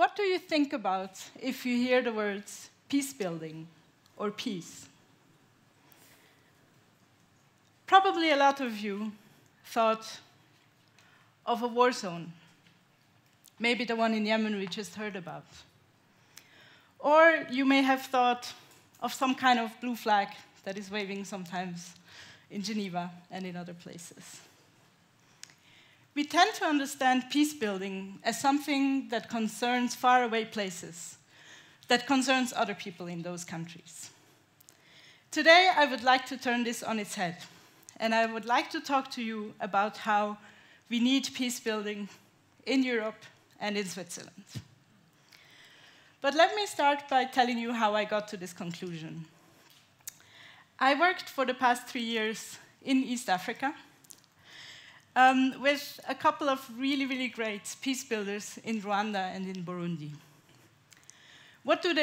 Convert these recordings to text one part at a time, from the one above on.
what do you think about if you hear the words peace building or peace? Probably a lot of you thought of a war zone, maybe the one in Yemen we just heard about. Or you may have thought of some kind of blue flag that is waving sometimes in Geneva and in other places. We tend to understand peace building as something that concerns faraway places, that concerns other people in those countries. Today, I would like to turn this on its head, and I would like to talk to you about how we need peace building in Europe and in Switzerland. But let me start by telling you how I got to this conclusion. I worked for the past 3 years in East Africa with a couple of really, really great peace builders in Rwanda and in Burundi. What do?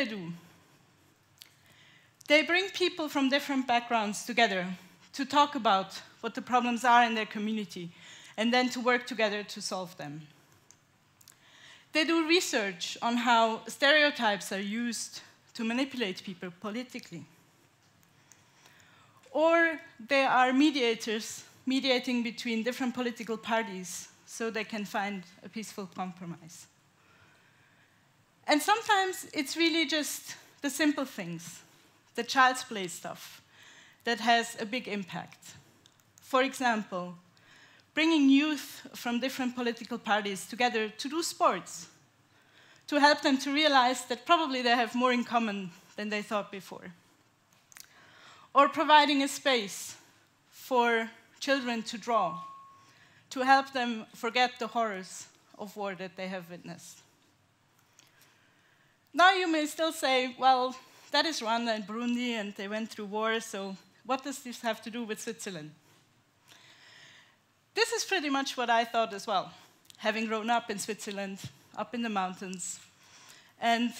They bring people from different backgrounds together to talk about what the problems are in their community and then to work together to solve them. They do research on how stereotypes are used to manipulate people politically. Or they are mediators, mediating between different political parties so they can find a peaceful compromise. And sometimes it's really just the simple things, the child's play stuff, that has a big impact. For example, bringing youth from different political parties together to do sports, to help them to realize that probably they have more in common than they thought before. Or providing a space for children to draw, to help them forget the horrors of war that they have witnessed. Now you may still say, well, that is Rwanda and Burundi, and they went through war, so what does this have to do with Switzerland? This is pretty much what I thought as well, having grown up in Switzerland, up in the mountains, and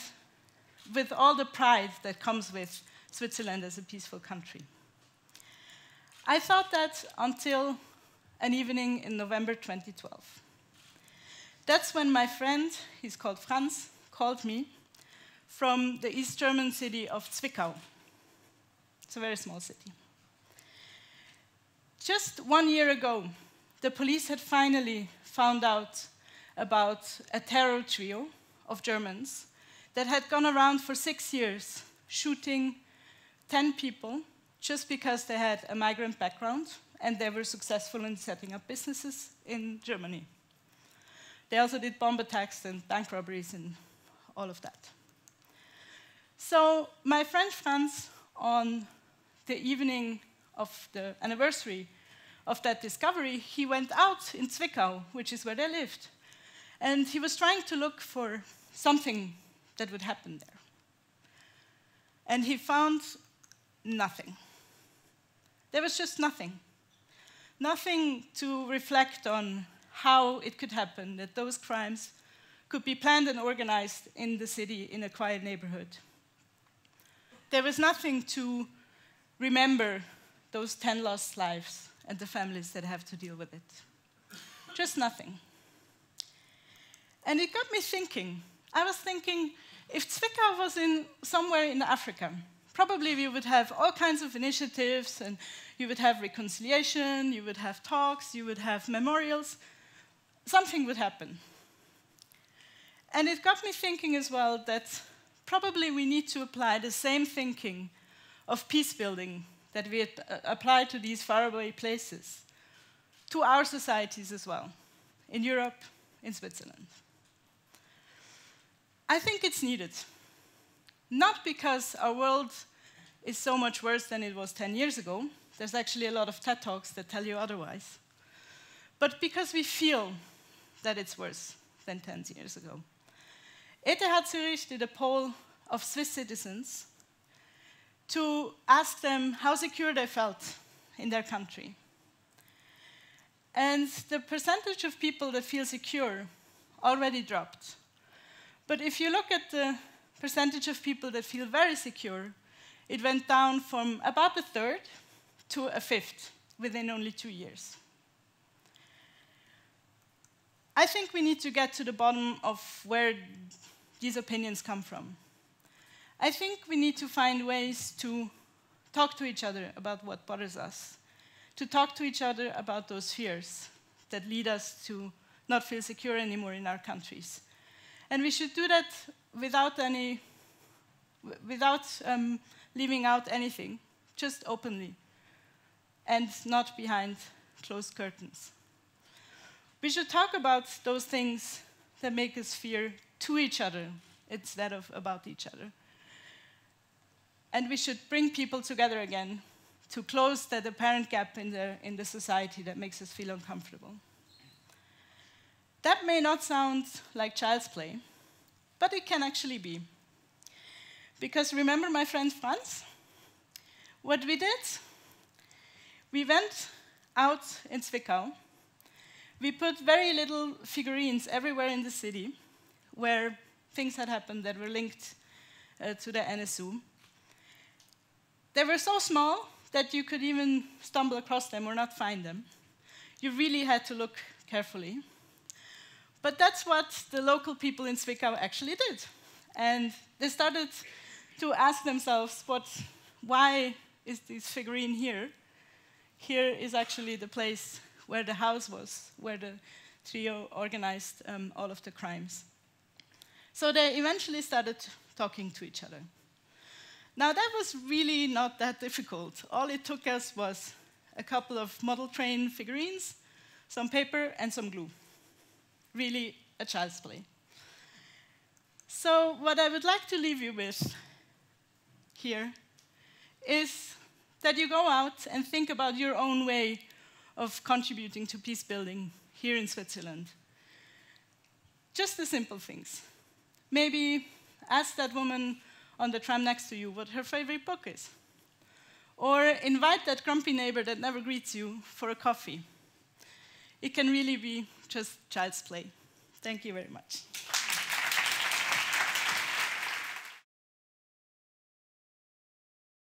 with all the pride that comes with Switzerland as a peaceful country. I thought that until an evening in November 2012. That's when my friend, he's called Franz, called me from the East German city of Zwickau. It's a very small city. Just 1 year ago, the police had finally found out about a terror trio of Germans that had gone around for 6 years shooting 10 people just because they had a migrant background and they were successful in setting up businesses in Germany. They also did bomb attacks and bank robberies and all of that. So my friend Franz, on the evening of the anniversary of that discovery, he went out in Zwickau, which is where they lived. And he was trying to look for something that would happen there. And he found nothing. There was just nothing. Nothing to reflect on how it could happen, that those crimes could be planned and organized in the city in a quiet neighborhood. There was nothing to remember those 10 lost lives and the families that have to deal with it. Just nothing. And it got me thinking. I was thinking, if Zwickau was somewhere in Africa, probably we would have all kinds of initiatives, and you would have reconciliation, you would have talks, you would have memorials. Something would happen. And it got me thinking as well that probably we need to apply the same thinking of peace building that we apply to these faraway places to our societies as well, in Europe, in Switzerland. I think it's needed. Not because our world is so much worse than it was 10 years ago. There's actually a lot of TED Talks that tell you otherwise. But because we feel that it's worse than 10 years ago. ETH Zurich did a poll of Swiss citizens to ask them how secure they felt in their country. And the percentage of people that feel secure already dropped. But if you look at the percentage of people that feel very secure, it went down from about a third to a fifth within only 2 years. I think we need to get to the bottom of where these opinions come from. I think we need to find ways to talk to each other about what bothers us, to talk to each other about those fears that lead us to not feel secure anymore in our countries. And we should do that without leaving out anything, just openly, and not behind closed curtains. We should talk about those things that make us fear to each other instead of about each other. And we should bring people together again to close that apparent gap in the society that makes us feel uncomfortable. That may not sound like child's play, but it can actually be. Because remember my friend Franz? What we did? We went out in Zwickau. We put very little figurines everywhere in the city where things had happened that were linked to the NSU. They were so small that you could even stumble across them or not find them. You really had to look carefully. But that's what the local people in Zwickau actually did. And they started to ask themselves, why is this figurine here? Here is actually the place where the house was, where the trio organized all of the crimes. So they eventually started talking to each other. Now, that was really not that difficult. All it took us was a couple of model train figurines, some paper, and some glue. Really a child's play. So what I would like to leave you with here is that you go out and think about your own way of contributing to peace building here in Switzerland. Just the simple things. Maybe ask that woman on the tram next to you what her favorite book is. Or invite that grumpy neighbor that never greets you for a coffee. It can really be just child's play. Thank you very much.